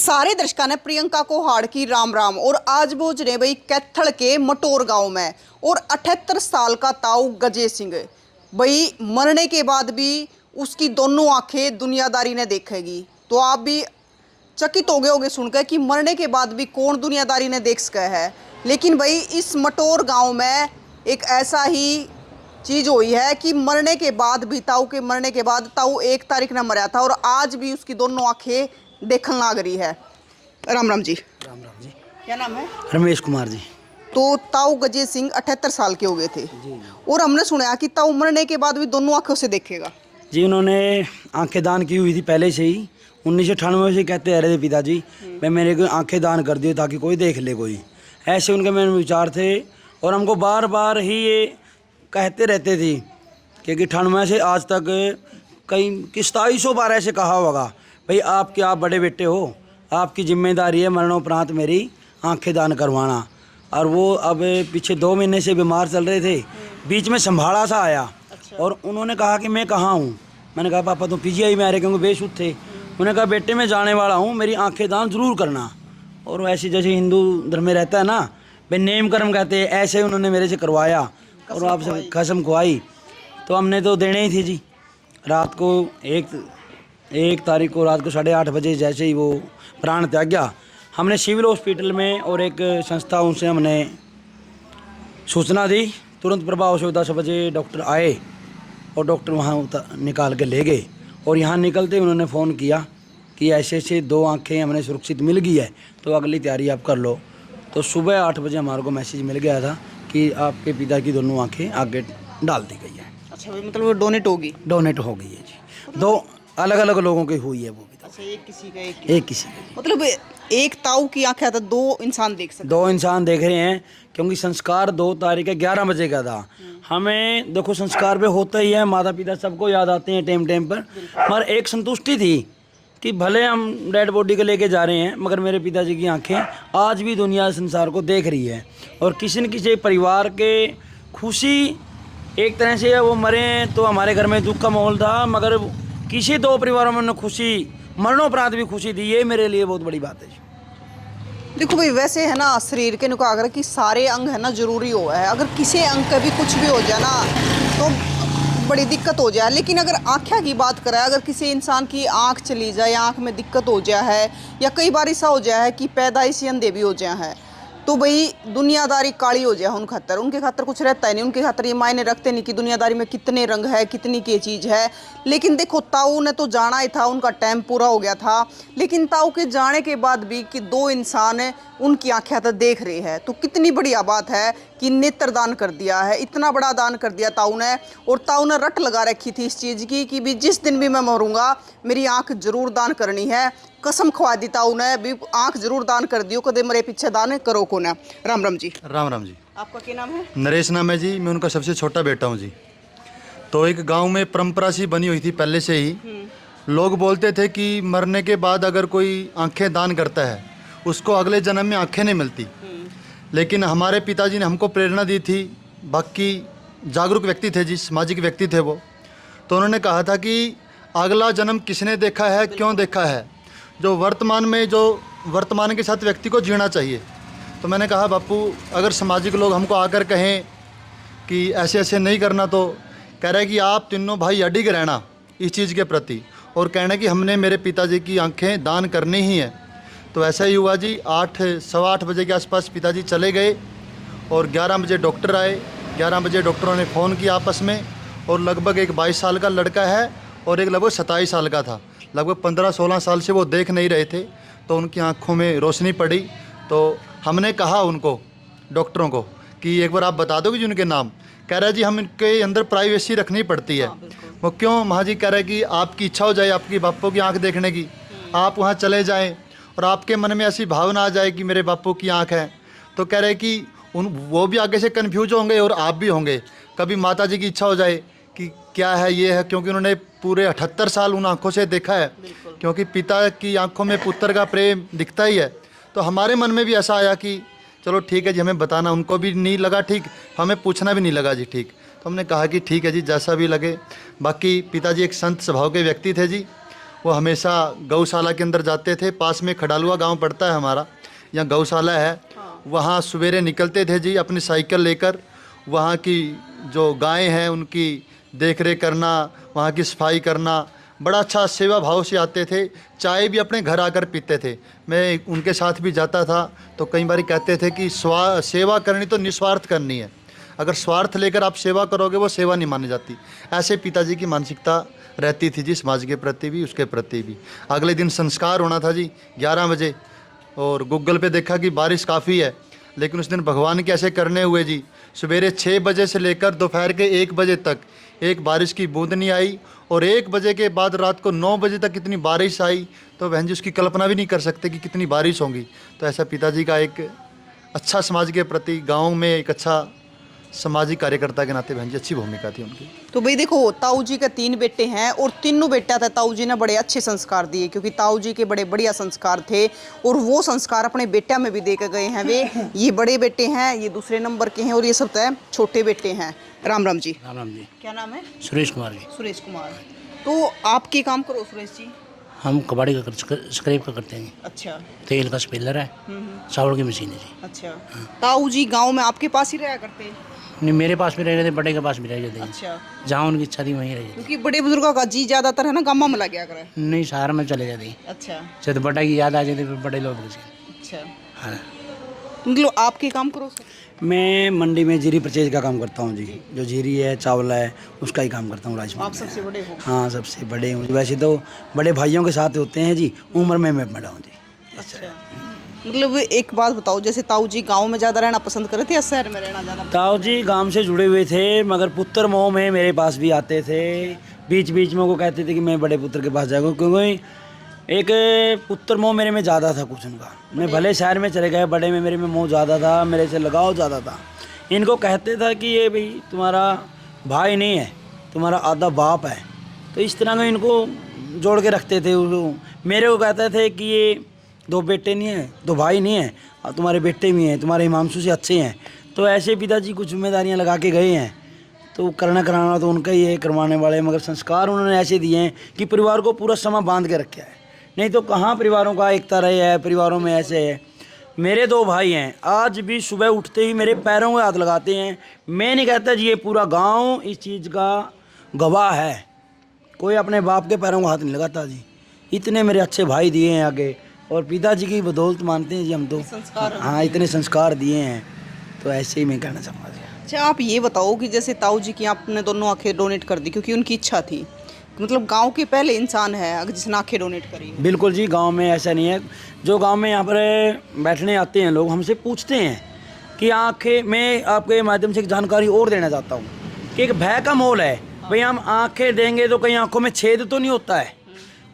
सारे दर्शकों ने प्रियंका को हाड़ की राम राम। और आज पहुंच रहे भाई कैथल के मटोर गांव में। और 78 साल का ताऊ गजे सिंह भाई मरने के बाद भी उसकी दोनों आंखें दुनियादारी ने देखेगी। तो आप भी चकित हो गए होगे सुनकर कि मरने के बाद भी कौन दुनियादारी ने देख सका है। लेकिन भाई इस मटोर गांव में एक ऐसा ही चीज़ हुई है कि मरने के बाद भी ताऊ के मरने के बाद ताऊ 1 तारीख न मरा था और आज भी उसकी दोनों आंखें देखने लग रही है। राम राम जी। राम राम जी। क्या नाम है? रमेश कुमार जी। तो ताऊ गजे सिंह 78 साल के हो गए थे जी। और हमने सुना कि ताऊ मरने के बाद भी दोनों आंखों से देखेगा। जी उन्होंने आंखें दान की हुई थी पहले से ही। 1998 से कहते आ रहे थे पिताजी मैं मेरे को आंखें दान कर दिए ताकि कोई देख ले कोई, ऐसे उनके मेरे विचार थे। और हमको बार बार ही ये कहते रहते थे क्योंकि 98 से आज तक कई 2700 बार ऐसे कहा होगा भाई आप बड़े बेटे हो, आपकी जिम्मेदारी है मरणोपरांत मेरी आंखें दान करवाना। और वो अब पीछे 2 महीने से बीमार चल रहे थे, बीच में संभाला सा आया। और उन्होंने कहा कि मैं कहाँ हूँ। मैंने कहा पापा तुम पीजीआई में आ रहे क्योंकि बेसुध थे। उन्होंने कहा बेटे मैं जाने वाला हूँ, मेरी आंखें दान ज़रूर करना। और ऐसे जैसे हिंदू धर्म में रहता है ना भाई नेम कर्म कहते हैं, ऐसे उन्होंने मेरे से करवाया और आपसे कसम खुआई। तो हमने तो देने ही थी जी। रात को एक तारीख को रात को 8:30 बजे जैसे ही वो प्राण त्याग गया, हमने सिविल हॉस्पिटल में और एक संस्था उनसे हमने सूचना दी। तुरंत प्रभाव से 10 बजे डॉक्टर आए और डॉक्टर वहाँ निकाल के ले गए। और यहाँ निकलते उन्होंने फ़ोन किया कि ऐसे ऐसे 2 आंखें हमने सुरक्षित मिल गई है तो अगली तैयारी आप कर लो। तो सुबह 8 बजे हमारे को मैसेज मिल गया था कि आपके पिता की दोनों आंखें आगे डाल दी गई है। अच्छा भाई मतलब वो डोनेट होगी? डोनेट हो गई है जी। 2 अलग अलग लोगों की हुई है वो भी। अच्छा एक किसी का एक किसी का। मतलब एक ताऊ की आंखें था 2 इंसान देख सकते? 2 इंसान देख रहे हैं क्योंकि संस्कार 2 तारीख 11 बजे का था। हमें देखो संस्कार पे होता ही है, माता पिता सबको याद आते हैं टाइम पर, मगर एक संतुष्टि थी कि भले हम डेड बॉडी को लेके जा रहे हैं मगर मेरे पिताजी की आंखें आज भी दुनिया संसार को देख रही है। और किसी न किसी परिवार के खुशी एक तरह से वो मरे तो हमारे घर में दुख का माहौल था, मगर किसी 2 परिवारों में उन्होंने खुशी मरणोपरांत भी खुशी दी, ये मेरे लिए बहुत बड़ी बात है। देखो भाई वैसे है ना शरीर के नुका अगर कि सारे अंग है ना जरूरी हुआ है, अगर किसी अंग का भी कुछ भी हो जाए ना तो बड़ी दिक्कत हो जाए। लेकिन अगर आँखें की बात करें, अगर किसी इंसान की आँख चली जाए, आँख में दिक्कत हो जाए है या कई बार ऐसा हो जाए है कि पैदाइशी अंधे भी हो जाए है तो भाई दुनियादारी काली हो जाए उनके खातर कुछ रहता है नहीं। उनके खातर ये मायने रखते नहीं कि दुनियादारी में कितने रंग है कितनी की चीज़ है। लेकिन देखो ताऊ ने तो जाना ही था, उनका टाइम पूरा हो गया था। लेकिन ताऊ के जाने के बाद भी कि 2 इंसान उनकी आंखें तो देख रहे हैं तो कितनी बढ़िया बात है कि नेत्र दान कर दिया है, इतना बड़ा दान कर दिया ताऊ ने। और ताऊ ने रट लगा रखी थी इस चीज़ की कि भी जिस दिन भी मैं मरूंगा मेरी आंख जरूर दान करनी है। कसम खवा दी ताऊ ने भी आंख जरूर दान कर दियो, कदे मरे पीछे दान करो को ना। राम राम जी। राम राम जी। आपका क्या नाम है? नरेश नाम है जी, मैं उनका सबसे छोटा बेटा हूँ जी। तो एक गांव में परंपरा सी बनी हुई थी पहले से ही। लोग बोलते थे कि मरने के बाद अगर कोई आंखें दान करता है उसको अगले जन्म में आंखें नहीं मिलती। लेकिन हमारे पिताजी ने हमको प्रेरणा दी थी, बाकी जागरूक व्यक्ति थे जी, सामाजिक व्यक्ति थे वो। तो उन्होंने कहा था कि अगला जन्म किसने देखा है, क्यों देखा है, जो वर्तमान के साथ व्यक्ति को जीना चाहिए। तो मैंने कहा बापू अगर सामाजिक लोग हमको आकर कहें कि ऐसे ऐसे नहीं करना, तो कह रहे कि आप तीनों भाई अडिग रहना इस चीज़ के प्रति और कहना कि हमने मेरे पिताजी की आंखें दान करनी ही है। तो ऐसा ही हुआ जी। 8 सवा 8 बजे के आसपास पिताजी चले गए और 11 बजे डॉक्टर आए। 11 बजे डॉक्टरों ने फ़ोन किया आपस में और लगभग एक 22 साल का लड़का है और एक लगभग 27 साल का था। लगभग 15-16 साल से वो देख नहीं रहे थे। तो उनकी आंखों में रोशनी पड़ी। तो हमने कहा उनको डॉक्टरों को कि एक बार आप बता दोगे जी उनके नाम। कह रहा है जी हम इनके अंदर प्राइवेसी रखनी पड़ती है। वो क्यों? महाजी कह रहा है कि आपकी इच्छा हो जाए आपकी बापू की आंख देखने की, आप वहाँ चले जाएं और आपके मन में ऐसी भावना आ जाए कि मेरे बापू की आंख है। तो कह रहे कि वो भी आगे से कन्फ्यूज होंगे और आप भी होंगे। कभी माता जी की इच्छा हो जाए कि क्या है ये है, क्योंकि उन्होंने पूरे 78 साल उन आंखों से देखा है। क्योंकि पिता की आंखों में पुत्र का प्रेम दिखता ही है। तो हमारे मन में भी ऐसा आया कि चलो ठीक है जी, हमें बताना। उनको भी नहीं लगा ठीक, हमें पूछना भी नहीं लगा जी ठीक। तो हमने कहा कि ठीक है जी जैसा भी लगे। बाकी पिताजी एक संत स्वभाव के व्यक्ति थे जी वो हमेशा गौशाला के अंदर जाते थे। पास में खडालुआ गांव पड़ता है हमारा, यहाँ गौशाला है। वहाँ सवेरे निकलते थे जी अपनी साइकिल लेकर, वहाँ की जो गायें हैं उनकी देख रेख करना, वहाँ की सफाई करना, बड़ा अच्छा सेवा भाव से आते थे। चाय भी अपने घर आकर पीते थे। मैं उनके साथ भी जाता था तो कई बार कहते थे कि सेवा करनी तो निस्वार्थ करनी है, अगर स्वार्थ लेकर आप सेवा करोगे वो सेवा नहीं मानी जाती। ऐसे पिताजी की मानसिकता रहती थी जी, समाज के प्रति भी उसके प्रति भी। अगले दिन संस्कार होना था जी 11 बजे, और गूगल पे देखा कि बारिश काफ़ी है, लेकिन उस दिन भगवान के ऐसे करने हुए जी, सवेरे 6 बजे से लेकर दोपहर के 1 बजे तक एक बारिश की बूंद नहीं आई, और 1 बजे के बाद रात को 9 बजे तक इतनी बारिश आई तो बहन जी उसकी कल्पना भी नहीं कर सकते कि कितनी बारिश होगी। तो ऐसा पिताजी का एक अच्छा समाज के प्रति, गाँव में एक अच्छा सामाजिक कार्यकर्ता के नाते बहन जी अच्छी भूमिका थी उनकी। तो भाई देखो, ताऊ जी के 3 बेटे हैं और तीनों बेटा थे ताऊ जी ने बड़े अच्छे संस्कार दिए, क्योंकि ताऊ जी के बड़े बढ़िया संस्कार थे और वो संस्कार अपने बेटा में भी दे के गए हैं। वे ये बड़े बेटे हैं, ये दूसरे नंबर के हैं, और ये सब तो छोटे बेटे हैं। राम राम जी। राम राम जी। क्या नाम है? सुरेश कुमार जी। सुरेश कुमार। तो आप क्या काम करो सुरेश जी? हम कबाड़ी का स्क्रैप का करते हैं। अच्छा। तेल का स्पेलर है, चावल की मशीन है जी। अच्छा। ताऊ जी गाँव में आपके पास ही रहा करते हैं? नहीं, मेरे पास भी रह जाते, बड़े के पास भी रह जाते हैं। अच्छा। जहाँ उनकी इच्छा थी वहीं रह जाते। क्योंकि बड़े बुजुर्गों का जी ज्यादातर है ना गाँव में लग गया करे। नहीं, शहर में चले जाते हैं। अच्छा। जब बड़ा की याद आ जाती फिर बड़े लोग से। अच्छा। हाँ। मतलब आपके काम करो सर? मैं मंडी में जीरी परचेज का काम करता हूँ जी। जो जीरी है, चावल है, उसका ही काम करता हूँ राजस्थान आप में। सबसे बड़े हो? हाँ, सबसे बड़े हूँ। वैसे तो बड़े भाइयों के साथ होते हैं जी, उम्र में मैं बड़ा हूँ जी। अच्छा। मतलब एक बात बताओ, जैसे ताऊ जी गांव में ज़्यादा रहना पसंद करे थे या शहर में रहना ज़्यादा? ताऊ जी गांव से जुड़े हुए थे, मगर पुत्र मोह में मेरे पास भी आते थे। बीच बीच में वो कहते थे कि मैं बड़े पुत्र के पास जाऊँगा, क्योंकि एक पुत्र मोह मेरे में ज़्यादा था कुछ उनका। मैं भले शहर में चले गए, बड़े में मेरे में मोह ज़्यादा था, मेरे से लगाव ज़्यादा था। इनको कहते था कि ये भाई तुम्हारा भाई नहीं है, तुम्हारा आधा बाप है। तो इस तरह में इनको जोड़ के रखते थे। मेरे को कहते थे कि ये 2 बेटे नहीं है, 2 भाई नहीं है, और तुम्हारे बेटे भी हैं, तुम्हारे हिमांशु से अच्छे हैं। तो ऐसे पिताजी कुछ जिम्मेदारियां लगा के गए हैं, तो करना कराना तो उनका ही है, करवाने वाले। मगर संस्कार उन्होंने ऐसे दिए हैं कि परिवार को पूरा समय बांध के रखा है। नहीं तो कहाँ परिवारों का एकता रहे है, परिवारों में ऐसे है। मेरे 2 भाई हैं, आज भी सुबह उठते ही मेरे पैरों में हाथ लगाते हैं। मैं नहीं कहता जी, ये पूरा गाँव इस चीज़ का गवाह है। कोई अपने बाप के पैरों को हाथ नहीं लगाता जी। इतने मेरे अच्छे भाई दिए हैं आगे, और पिताजी की बदौलत मानते हैं जी हम तो। हाँ, इतने संस्कार दिए हैं, तो ऐसे ही मैं कहना चाहूँगा जी। अच्छा, आप ये बताओ कि जैसे ताऊ जी की आपने दोनों आंखें डोनेट कर दी क्योंकि उनकी इच्छा थी, मतलब गांव के पहले इंसान है अगर जिसने आंखें डोनेट करी? बिल्कुल जी, गांव में ऐसा नहीं है। जो गांव में यहाँ पर बैठने आते हैं लोग, हमसे पूछते हैं कि आंखें, मैं आपके माध्यम से एक जानकारी और देना चाहता हूँ कि एक भय का मोल है भाई। हम आंखें देंगे तो कहीं आंखों में छेद तो नहीं होता है,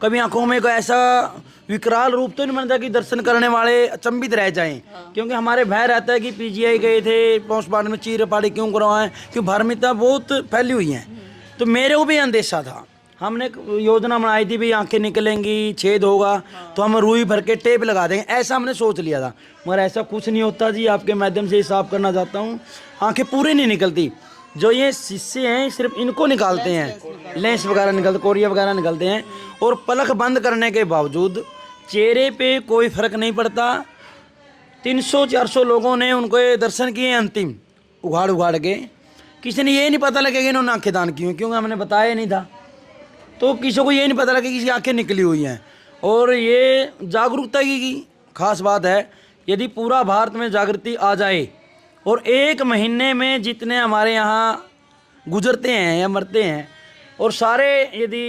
कभी आंखों में कोई ऐसा विकराल रूप तो नहीं बनता कि दर्शन करने वाले अचंभित रह जाएं। क्योंकि हमारे भय रहता है कि पीजीआई गए थे, पोस्टमार्टम में चीर पाड़ी क्यों करवाएं, क्योंकि भ्रमिता बहुत फैली हुई हैं। तो मेरे को भी अंदेशा था। हमने योजना बनाई थी, भाई आंखें निकलेंगी, छेद होगा तो हम रुई भर के टेप लगा देंगे, ऐसा हमने सोच लिया था। मगर ऐसा कुछ नहीं होता जी। आपके माध्यम से साफ करना चाहता हूँ, आंखें पूरी नहीं निकलती। जो ये शीशे हैं सिर्फ इनको निकालते हैं, लेंस वगैरह निकलते, कोरिया वगैरह निकलते हैं, और पलक बंद करने के बावजूद चेहरे पे कोई फर्क नहीं पड़ता। 300-400 लोगों ने उनको दर्शन किए अंतिम, उघाड़ उघाड़ के। किसी ने ये नहीं पता लगे कि इन्होंने आंखें दान की हुई, क्योंकि हमने बताया नहीं था। तो किसी को ये नहीं पता लगा कि किसी आंखें निकली हुई हैं। और ये जागरूकता की खास बात है। यदि पूरा भारत में जागृति आ जाए और 1 महीने में जितने हमारे यहाँ गुजरते हैं या मरते हैं, और सारे, यदि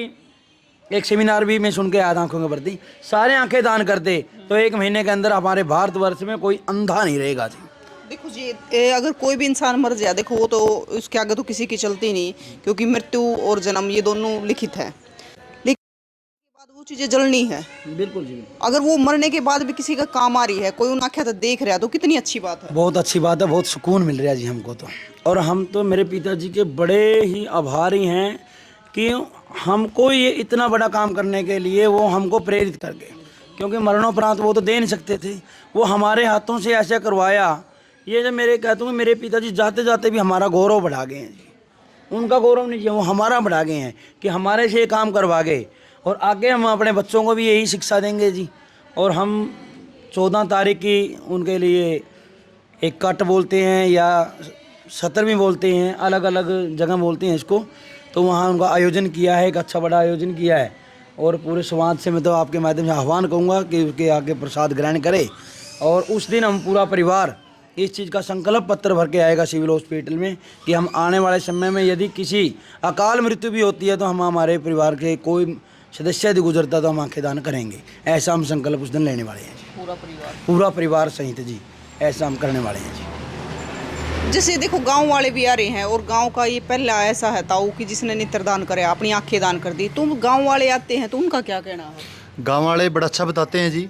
एक सेमिनार भी मैं सुन के आया था आँखों के प्रति, सारे आंखें दान करते तो 1 महीने के अंदर हमारे भारतवर्ष में कोई अंधा नहीं रहेगा जी। देखो जी, अगर कोई भी इंसान मर जाए, देखो वो तो उसके आगे तो किसी की चलती नहीं, क्योंकि मृत्यु और जन्म ये दोनों लिखित है। लेकिन के बाद वो चीज़ें जलनी है। बिल्कुल जी। अगर वो मरने के बाद भी किसी का काम आ रही है, कोई उन आंखें तो देख रहा है, तो कितनी अच्छी बात है। बहुत अच्छी बात है, बहुत सुकून मिल रहा है जी हमको तो। और हम तो मेरे पिताजी के बड़े ही आभारी हैं कि हमको ये इतना बड़ा काम करने के लिए वो हमको प्रेरित कर गए। क्योंकि मरणोपरांत वो तो दे नहीं सकते थे, वो हमारे हाथों से ऐसा करवाया। ये जब मेरे कहता हूँ, मेरे पिताजी जाते जाते भी हमारा गौरव बढ़ा गए हैं जी। उनका गौरव नहीं, वो हमारा बढ़ा गए हैं कि हमारे से ये काम करवा गए। और आगे हम अपने बच्चों को भी यही शिक्षा देंगे जी। और हम 14 तारीख की उनके लिए एक कट बोलते हैं या 17वीं बोलते हैं, अलग अलग जगह बोलते हैं इसको, तो वहाँ उनका आयोजन किया है, एक अच्छा बड़ा आयोजन किया है। और पूरे समाज से मैं तो आपके माध्यम से आह्वान करूँगा कि उसके आगे प्रसाद ग्रहण करे। और उस दिन हम पूरा परिवार इस चीज़ का संकल्प पत्र भर के आएगा सिविल हॉस्पिटल में कि हम आने वाले समय में यदि किसी अकाल मृत्यु भी होती है तो हम हमारे परिवार के कोई सदस्य यदि गुजरता तो हम आंखें दान करेंगे। ऐसा हम संकल्प उस दिन लेने वाले हैं जी। पूरा परिवार सहित जी, ऐसा हम करने वाले हैं जी। जैसे देखो गांव वाले भी आ रहे हैं और गांव का ये पहला ऐसा है ताऊ कि जिसने नेत्रदान करे, अपनी आंखें दान कर दी, तो गांव वाले आते हैं तो उनका क्या कहना है? गांव वाले बड़ा अच्छा बताते हैं जी,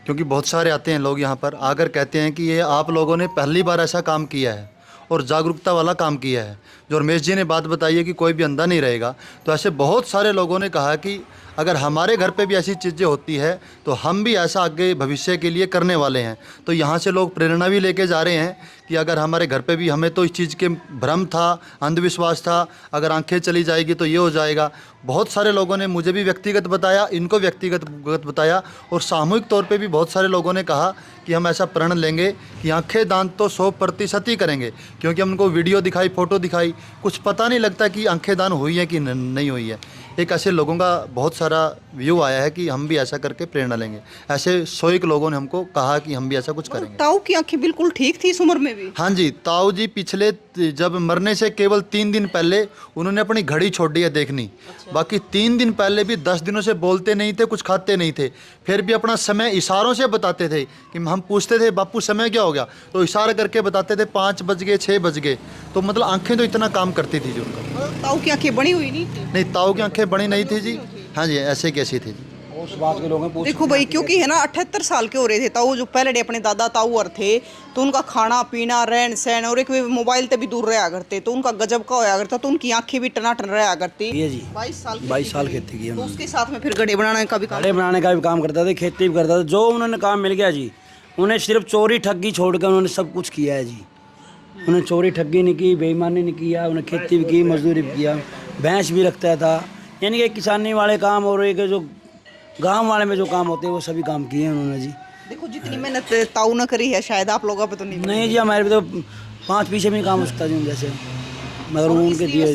क्योंकि बहुत सारे आते हैं लोग यहाँ पर आकर कहते हैं कि ये आप लोगों ने पहली बार ऐसा काम किया है और जागरूकता वाला काम किया है। जो रमेश जी ने बात बताई है कि कोई भी अंधा नहीं रहेगा, तो ऐसे बहुत सारे लोगों ने कहा कि अगर हमारे घर पे भी ऐसी चीज़ें होती है तो हम भी ऐसा आगे भविष्य के लिए करने वाले हैं। तो यहाँ से लोग प्रेरणा भी लेके जा रहे हैं कि अगर हमारे घर पे भी, हमें तो इस चीज़ के भ्रम था, अंधविश्वास था, अगर आंखें चली जाएगी तो ये हो जाएगा। बहुत सारे लोगों ने मुझे भी व्यक्तिगत बताया, इनको व्यक्तिगत बताया, और सामूहिक तौर पे भी बहुत सारे लोगों ने कहा कि हम ऐसा प्रण लेंगे कि आंखें दान तो 100% ही करेंगे। क्योंकि हम उनको वीडियो दिखाई, फ़ोटो दिखाई, कुछ पता नहीं लगता कि आंखें दान हुई है कि नहीं हुई है। एक ऐसे लोगों का बहुत सारा व्यू आया है कि हम भी ऐसा करके प्रेरणा लेंगे। ऐसे 100 लोगों ने हमको कहा कि हम भी ऐसा कुछ करेंगे। ताऊ की आंखें बिल्कुल ठीक थी इस उम्र में भी? हाँ जी, ताऊ जी पिछले जब मरने से केवल 3 दिन पहले उन्होंने अपनी घड़ी छोड़ दी है देखनी। बाकी 3 दिन पहले भी 10 दिनों से बोलते नहीं थे, कुछ खाते नहीं थे, फिर भी अपना समय इशारों से बताते थे कि हम पूछते थे बापू समय क्या हो गया, तो इशारा करके बताते थे 5 बज गए, 6 बज गए। तो मतलब आंखें तो इतना काम करती थी जी उनका। ताऊ की आंखें बड़ी हुई नहीं थी? नहीं, ताऊ की आंखें बड़ी नहीं थी जी। हाँ जी, ऐसे कैसी थी जी। उस बात के लोग हैं देखो भाई, क्योंकि है ना 78 साल के हो रहे थे ताऊ, जो पहले अपने दादा ताऊ और थे, तो उनका खाना पीना, रहन सहन, और एक वे मोबाइल से भी दूर रहा करते, तो उनका गजब का होया करता, तो उनकी आंखें भी टनाटन रहा करती। ये जी 22 साल खेती की तो उसके साथ में फिर गड्ढे बनाने का भी काम, घड़े बनाने का भी काम करता था, खेती भी करता था। जो उन्होंने काम मिल गया जी, उन्हें सिर्फ चोरी ठगी छोड़ कर उन्होंने सब कुछ किया है जी। उन्हें चोरी ठगी नहीं की, बेईमानी नहीं किया, उन्हें खेती भी की, मजदूरी भी किया, भैंस भी रखता था। यानी कि किसानी वाले काम और एक जो गांव वाले में जो काम होते हैं वो सभी काम किए हैं उन्होंने जी। देखो जितनी मेहनत ताऊ ने करी है शायद आप लोगों पे तो नहीं जी, हमारे पे तो 5 पीछे में काम होता जी जैसे, मगर वो उनके दिए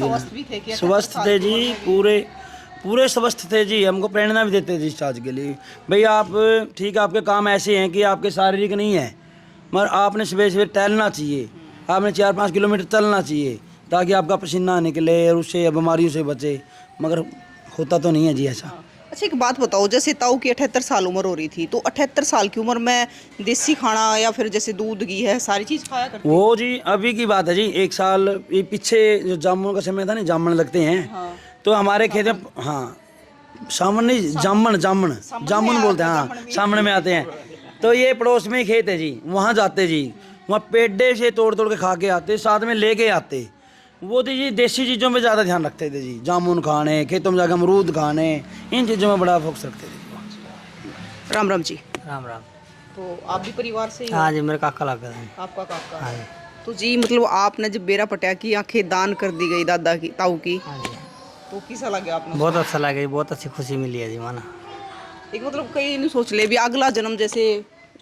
स्वस्थ थे जी, पूरे स्वस्थ थे जी। हमको प्रेरणा भी देते थे इस चीज़ के लिए, भाई आप ठीक है, आपके काम ऐसे हैं कि आपके शारीरिक नहीं है, मगर आपने सुबह टहलना चाहिए, आपने 4-5 किलोमीटर चलना चाहिए ताकि आपका पसीना निकले और उससे बीमारियों से बचे, मगर होता तो नहीं है जी ऐसा। अच्छा एक बात बताओ, जैसे ताऊ की 78 साल उम्र हो रही थी, तो 78 साल की उम्र में देसी खाना या फिर जैसे दूध घी है सारी चीज़ खाया करते? वो जी अभी की बात है जी, 1 साल ये पीछे जो जामुन का समय था ना, जामुन लगते हैं। हाँ। तो हमारे खेत में, हाँ सामन नहीं, जामुन बोलते हैं, हाँ सामने में आते हैं। तो ये पड़ोस में ही खेत है जी, वहाँ जाते जी, वहाँ पेड़े से तोड़ के खा के आते, साथ में लेके आते। वो तो जी देसी चीज़ों में ज़्यादा ध्यान रखते थे जी, जामुन खाने, खेतों में जाकर अमरूद खाने, इन चीज़ों में बड़ा फोकस रखते थे। राम राम जी। राम राम। तो आप भी परिवार से ही? हाँ जी, मेरे काका लग गए हैं। आपका काका? हाँ जी। तो जी मतलब आपने जब बेरा पटिया की आंखें दान कर दी गई दादा की, ताऊ की, हाँ जी, तो कैसा लगे आपने? बहुत अच्छा लगा, बहुत अच्छी खुशी मिली है जी माना। एक मतलब कई नहीं सोच ले भी अगला जन्म, जैसे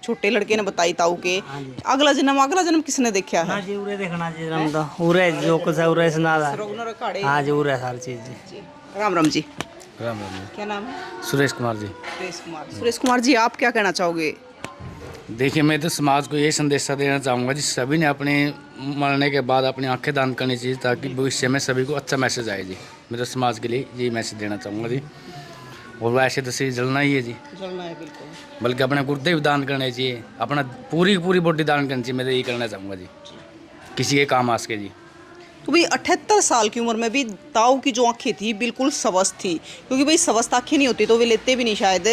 छोटे लड़के ने बताई ताऊ के, हाँ जी। अगला जन्म किसने देखा है? हाँ जी, उरे देखना जी जन्म तो उरे जो कुछ है उरे सुना रहा रघुनाथ अखाड़े। हाँ जी, उरे सारी चीज़ जी। जी। राम राम जी। राम राम जी। क्या नाम है? सुरेश कुमार जी। सुरेश कुमार जी, आप क्या कहना चाहोगे? देखिए, मैं तो समाज को ये संदेश देना चाहूँगा जी, सभी ने अपने मरने के बाद अपनी आंखें दान करनी चाहिए ताकि भविष्य में सभी को अच्छा मैसेज आए जी। मैं तो समाज के लिए यही मैसेज देना चाहूँगा जी। और वैसे तो सही जलना ही है जी, जलना है बिल्कुल, बल्कि अपने गुर्दे भी दान करने चाहिए, अपना पूरी बॉडी दान करनी चाहिए। मैं तो यही करना चाहूँगा जी, किसी के काम आ सके जी। तो भाई 78 साल की उम्र में भी ताऊ की जो आंखें थी बिल्कुल स्वस्थ थी, क्योंकि भाई स्वस्थ आंखें नहीं होती तो वे लेते भी नहीं शायद,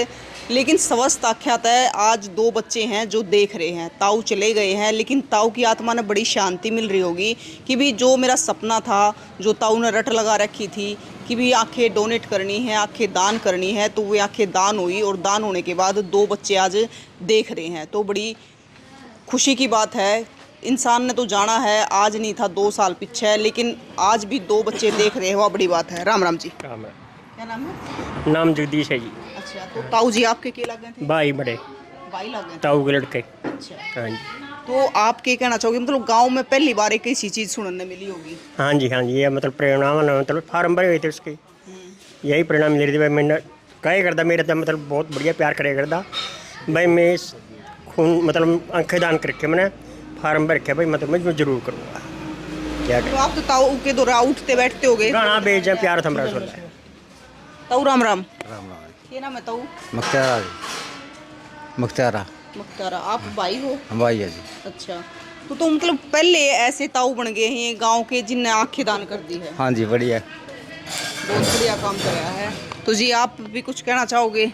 लेकिन स्वस्थ आंखें है। आज 2 बच्चे हैं जो देख रहे हैं, ताऊ चले गए हैं, लेकिन ताऊ की आत्मा ने बड़ी शांति मिल रही होगी कि भी जो मेरा सपना था, जो ताऊ ने रट लगा रखी थी कि भी आंखें डोनेट करनी है, आंखें दान करनी है, तो वो आंखें दान हुई, और दान होने के बाद 2 बच्चे आज देख रहे हैं, तो बड़ी खुशी की बात है। इंसान ने तो जाना है, आज नहीं था 2 साल पीछे, लेकिन आज भी 2 बच्चे देख रहे हैं, वह बड़ी बात है। राम राम जी। काम है। क्या नाम है? नाम जगदीश है जी। अच्छा, तो ताऊ जी आपके के लगे थे? भाई बड़े भाई लगे थे। ताऊ के लड़के। अच्छा, हाँ जी। तो आप क्या कहना चाहोगे, मतलब गांव में पहली बार एक ऐसी चीज सुनने मिली होगी? हाँ जी, हाँ जी, ये मतलब परिणाम ना, मतलब फार्म भरे हुए थे उसके, यही परिणाम मिल रही थी भाई। मैंने कहे करता मेरे तो मतलब बहुत बढ़िया प्यार करे करता भाई। मैं इस खून मतलब आंखें दान करके मैंने फार्म भर के भाई, मतलब मैं जरूर करूँगा। क्या तो आप तो ताऊ के दौरा उठते बैठते होगे? गाना बेच है प्यार थमरा सुन। ताऊ राम राम। राम राम। क्या नाम है ताऊ? मुख्तारा जी, मुख्तारा मुख्तारा। आप भाई हो? हम भाई है जी। अच्छा, तो मतलब पहले ऐसे ताऊ बन गए हैं गांव के जिनने आंखें दान कर दी है। हाँ जी, बढ़िया। बहुत बढ़िया काम कराया है। तो जी आप भी कुछ कहना चाहोगे?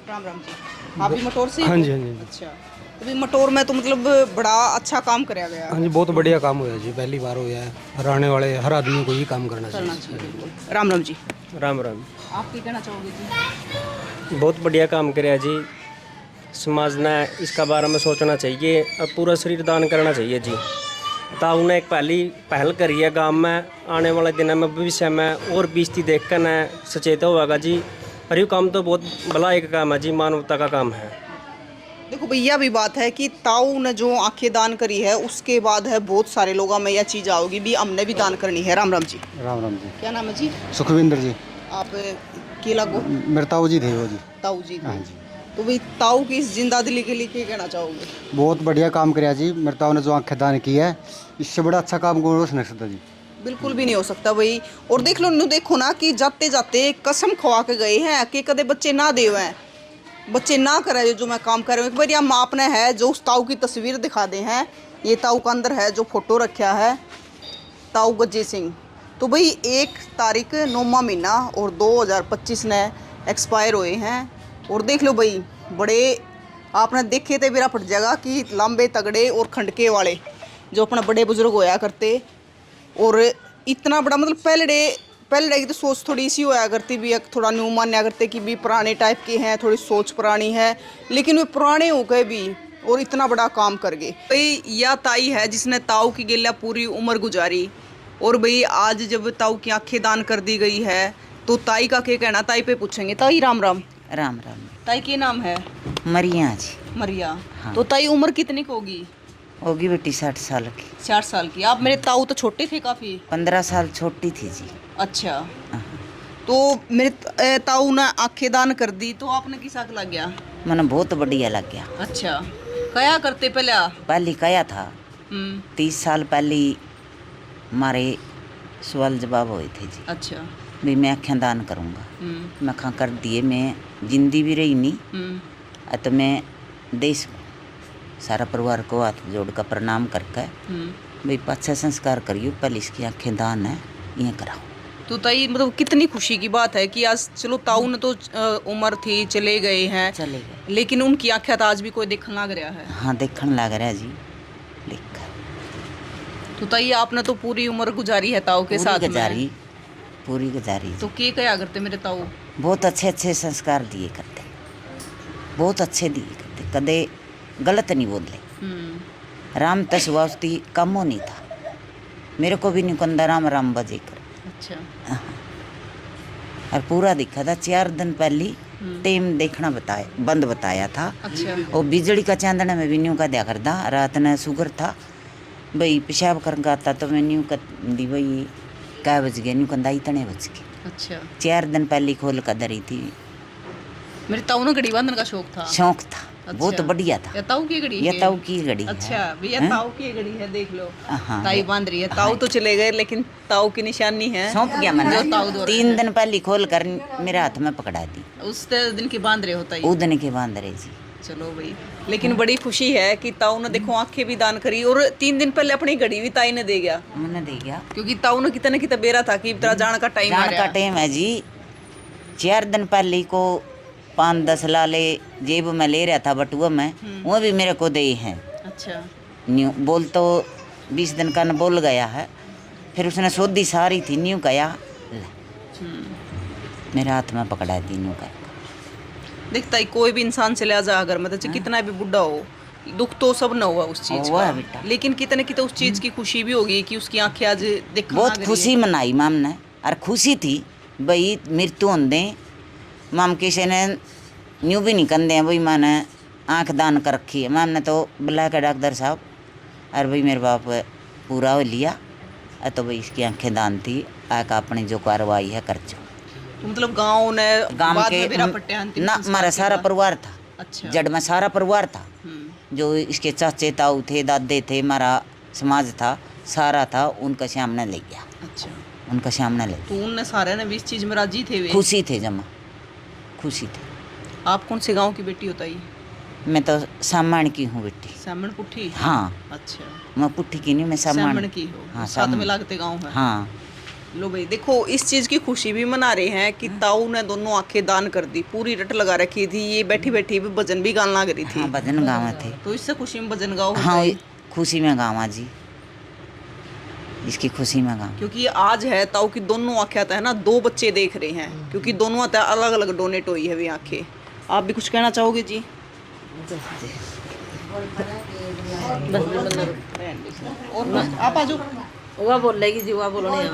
राम राम जी, आप भी मटोर से? हाँ जी, हाँ जी। अच्छा, तो भी मटोर में तो मतलब बड़ा अच्छा काम कराया गया हाँ जी, बहुत बढ़िया काम हुआ जी, पहली बार हुआ है। हर आने वाले हर आदमी को ये काम करना चाहिए। करना चाहिए बिल्कुल। राम राम जी, राम राम। आप क्या कहना चाहोगे जी? बहुत बढ़िया काम कराया जी। समाज ने इसका बारे में सोचना चाहिए और पूरा शरीर दान करना चाहिए जी। ताऊ ने एक पहल करी है गांव में, आने वाले दिनों में भविष्य में और बीसती देख कर न सचेत होगा जी। और ये काम तो बहुत भला एक काम है जी, मानवता का काम है। देखो भैया भी बात है कि ताऊ ने जो आंखें दान करी है उसके बाद है बहुत सारे लोगों में यह चीज़ आओगी भी हमने भी दान करनी है। राम राम जी। राम राम जी। क्या नाम है जी? सुखविंदर जी। आप की लागो? मेरे ताऊ जी थे वो जी। ताऊ जी थे। हाँ जी। तो भाई ताऊ की इस जिंदा दिली के लिए क्या कहना चाहोगे? बहुत बढ़िया काम कराया जी, मेरे ताऊ ने जो आंखें दान की है, इससे बड़ा अच्छा काम कोई हो नहीं सकता जी। बिल्कुल भी नहीं हो सकता भाई। और देख लो देखो ना कि जाते जाते कसम खवा के गए हैं कि कदे बच्चे ना देवे हैं, बच्चे ना करे जो मैं काम कर रहा हूँ। एक बार यहाँ आपने है जो उस ताऊ की तस्वीर दिखा दे हैं, ये ताऊ का अंदर है जो फोटो रखा है ताऊ गज्जे सिंह। तो भाई 1 तारीख 9वां महीना और 2025 ने एक्सपायर हुए हैं। और देख लो भाई, बड़े आपने देखे थे मेरा पट जाएगा कि लंबे तगड़े और खंडके वाले जो अपना बड़े बुजुर्ग होया करते। और इतना बड़ा मतलब पहले की तो सोच थोड़ी सी होया करती भी, एक थोड़ा न्यू मान्या करते कि भी पुराने टाइप के हैं, थोड़ी सोच पुरानी है, लेकिन वे पुराने हो गए भी और इतना बड़ा काम कर गए। भाई यह ताई है जिसने ताऊ की गेला पूरी उम्र गुजारी। और भाई आज जब ताऊ की आंखें दान कर दी गई है तो ताई का क्या कहना, ताई पे पूछेंगे। ताई राम राम। राम राम। ताई के नाम है? मरिया जी। मरिया। हाँ। तो ताई उम्र कितनी की होगी? होगी बेटी 60 साल की। 60 साल की। आप मेरे ताऊ तो छोटे थे काफ़ी। 15 साल छोटी थी जी। अच्छा, तो मेरे ताऊ ने आंखें दान कर दी तो आपने किस आग लग गया? मैंने बहुत बढ़िया लग गया। अच्छा, क्या करते पहले? पहली कया था 30 30 साल पहले हमारे सवाल जवाब हुए थे जी। अच्छा। भी मैं आँखें दान करूँगा। मैं खा कर दिए, मैं जिंदी भी रही नहीं। तो मैं देश सारा परिवार को हाथ जोड़ कर प्रणाम करके भाई पाछा संस्कार करियो, पहले इसकी आँखें दान है ये कराओ। तो ताई मतलब कितनी खुशी की बात है कि आज चलो ताऊ ने तो उम्र थी चले गए हैं, चले गए, लेकिन उनकी आंखें तो आज भी कोई देखने लग रहा है। हाँ देखने लग रहा है जी, देख तो ताई आपने तो पूरी उम्र गुजारी है ताऊ के साथ में। पूरी गुजारी। तो क्या करते मेरे ताऊ? बहुत अच्छे अच्छे संस्कार दिए करते, बहुत अच्छे दिए करते, कदे गलत नहीं बोले। राम तस्वास्ती कम हो नहीं था, मेरे को भी नहीं कंदा राम राम बजे कर। अच्छा। और पूरा दिखा था। 4 दिन पहले टाइम देखना बंद बताया था। अच्छा। और बिजली का चांदना में भी न्यू का दिया करता। रात ने शुगर था भाई, पेशाब कर आता तो मैं न्यू का दी भाई क्या बज गया, न्यू कंदा इतने बज गए। अच्छा। 4 दिन पहले खोल कर दरी थी। मेरे ताऊ ने घड़ी बांधने का शौक था। शौक था। अच्छा। बहुत बढ़िया था। ये ताऊ की घड़ी ये है? ताऊ की घड़ी है। अच्छा भैया, ताऊ की घड़ी है, देख लो। हाँ, ताई बांध रही है। ताऊ तो चले गए लेकिन ताऊ की निशानी है। सौंप गया मैंने। जो ताऊ दो 3 दिन पहले खोल कर मेरे हाथ में पकड़ा दी। उस दिन की बांध रहे होता वो दिन के बांध रहे जी। चलो भाई, लेकिन बड़ी खुशी है कि ताऊ ने देखो आंखें भी दान करी और 3 दिन पहले अपनी घड़ी भी ताई ने दे गया। मैंने दे गया क्योंकि ताऊ ने कितने की बेरा था कि तेरा जान का टाइम जान का टाइम है जी। 4 दिन पहले को 5-10 लाले जेब में ले रहा था बटुआ में, वो भी मेरे को दे हैं। अच्छा। न्यू बोल तो 20 दिन का न बोल गया है, फिर उसने सोदी सारी थी न्यू कया मेरे हाथ में पकड़ा दी न्यू का। देखता ही कोई भी इंसान चला जा अगर मतलब कितना भी बुढ़ा हो, दुख तो सब न हुआ उस चीज हुआ का, है बेटा। लेकिन कितने की तो उस चीज की खुशी भी होगी कि उसकी आंखें आज देखने बहुत लग रही खुशी है। मनाई माम ने, और खुशी थी भाई मृत्यु होंदे माम किसी ने यूँ भी नहीं कंदे भाई मैंने आँख दान कर रखी है। मैम ने तो बुला के डॉक्टर साहब, अरे भाई मेरे बाप पूरा हो लिया, तो भाई इसकी आंखें दान थी, आका अपनी जो कार्रवाई है कर चो। तो मतलब गांव ने गांव बाद के में बेरा पट्टे अंतिम ना संस्कार हमारा के सारा बाद? परिवार था। अच्छा। जड़ में सारा परिवार था, जो इसके चाचे ताऊ थे, दादे थे, हमारा समाज था, सारा था, उनका सामने ले गया। अच्छा। उनका सामने ले तो उनने सारे ने भी इस चीज में राजी थे वे? खुशी थे, जमा खुशी थे। आप कौन से गांव की बेटी होता है? मैं तो सामण की हूँ बेटी। सामण पुट्ठी? हाँ, अच्छा। मैं पुट्ठी की नहीं, मैं सामण सामण की हो? हाँ, साथ में सामण। लागते गांव है। हाँ। लो भाई देखो, इस चीज की खुशी भी मना रहे हैं कि ताऊ ने दोनों आंखें दान कर दी, पूरी रट लगा रखी थी, ये बैठी बैठी भी भजन भी गाना लग रही थी। हाँ, भजन गाँव थे। तो इससे खुशी में भजन गाओ होता हाँ, है। खुशी में गाँव जी, इसकी खुशी में गाँव। क्योंकि आज है ताऊ की दोनों आंखें आता है ना, 2 बच्चे देख रहे हैं, क्योंकि दोनों आता है अलग अलग डोनेट हुई है वे आंखें। आप भी कुछ कहना चाहोगे जी? और आप आ जाओ। वह बोलेगी जी, वह बोलने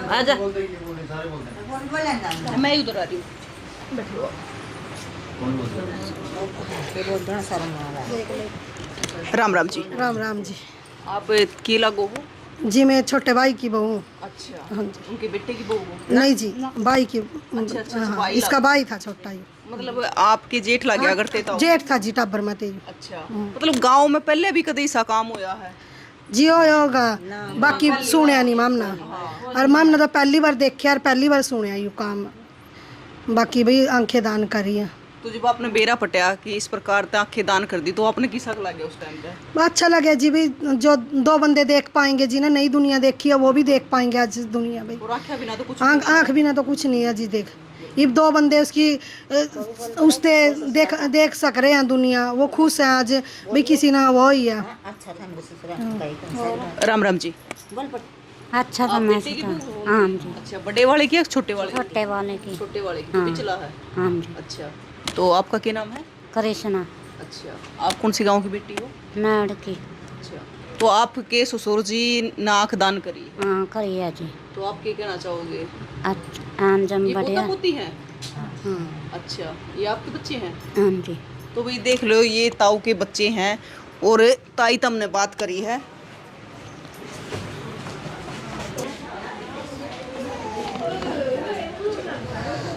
आजा। मैं उधर आ रही हूँ। राम राम जी। राम राम जी। आप की लागो हो? जी मैं छोटे भाई की बहू हूँ। अच्छा। हाँ जी। उनके बेटे की बहू हो? नहीं जी, भाई की। अच्छा, अच्छा, हाँ, भाई इसका लगा। भाई था छोटा ही। मतलब आपके जेठ लग गया करते ताऊ? जेठ था जी टाबर में ते। अच्छा। मतलब गांव में पहले भी कभी ऐसा काम होया है? जी होगा, बाकी सुनिया नहीं मामना। और मामना तो पहली बार देखा और पहली बार सुनिया यू काम। बाकी भाई आंखें दान करी है। तो जब आपने बेरा पटिया कि इस प्रकार से आंखें दान कर दी, तो आपने किसा लग गया उस टाइम पे? अच्छा लगे जी भाई, जो 2 बंदे देख पाएंगे जी ने नई दुनिया देखी है, वो भी देख पाएंगे आज दुनिया भाई। और आंखें बिना तो कुछ आँख बिना तो कुछ नहीं है जी। देख ये 2 बंदे उसकी उससे देख सक रहे हैं दुनिया, वो खुश है आज भाई, किसी ना वो ही है। राम राम जी। अच्छा था आप मैं बेटे की बहू हो? हाँ जी, अच्छा, बड़े वाले की या छोटे वाले की? छोटे वाले की। छोटे वाले की तो पिछला है। हाँ जी। अच्छा। तो आपका क्या नाम है? कृष्णा। अच्छा। आप कौन सी गांव की बेटी हो? नाड़ की। अच्छा। तो आपके ससुर जी नाक दान करी, हाँ करिए जी। तो आप क्या कहना चाहोगे? अच्छा, आंजम ये बढ़िया। पोता पोती हैं? हाँ। अच्छा, ये आपके बच्चे हैं? हाँ जी। तो भाई देख लो, ये ताऊ के बच्चे हैं और ताई तम ने बात करी है।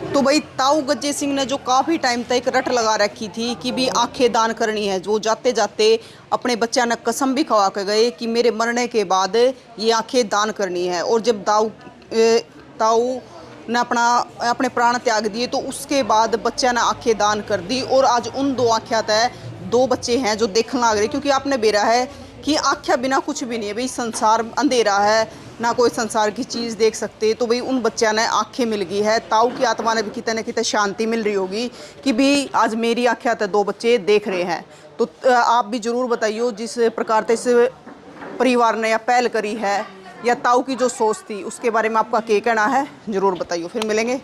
तो भाई ताऊ गज्जे सिंह ने जो काफ़ी टाइम तक रट लगा रखी थी कि भी आंखें दान करनी है, जो जाते जाते अपने बच्चा ने कसम भी खवा के गए कि मेरे मरने के बाद ये आंखें दान करनी है। और जब ताऊ ने अपने प्राण त्याग दिए, तो उसके बाद बच्चा ने आंखें दान कर दी। और आज उन 2 आँखें तय 2 बच्चे हैं जो देखने लग रहे, क्योंकि आपने बेरा है कि आँखें बिना कुछ भी नहीं है भाई, संसार अंधेरा है, ना कोई संसार की चीज़ देख सकते। तो भाई उन बच्चा ने आंखें मिल गई है, ताऊ की आत्मा ने भी कितने न कितने शांति मिल रही होगी कि भी आज मेरी आंखें आते 2 बच्चे देख रहे हैं। तो आप भी ज़रूर बताइए जिस प्रकार से इस परिवार ने या पहल करी है या ताऊ की जो सोच थी, उसके बारे में आपका क्या कहना है, ज़रूर बताइए। फिर मिलेंगे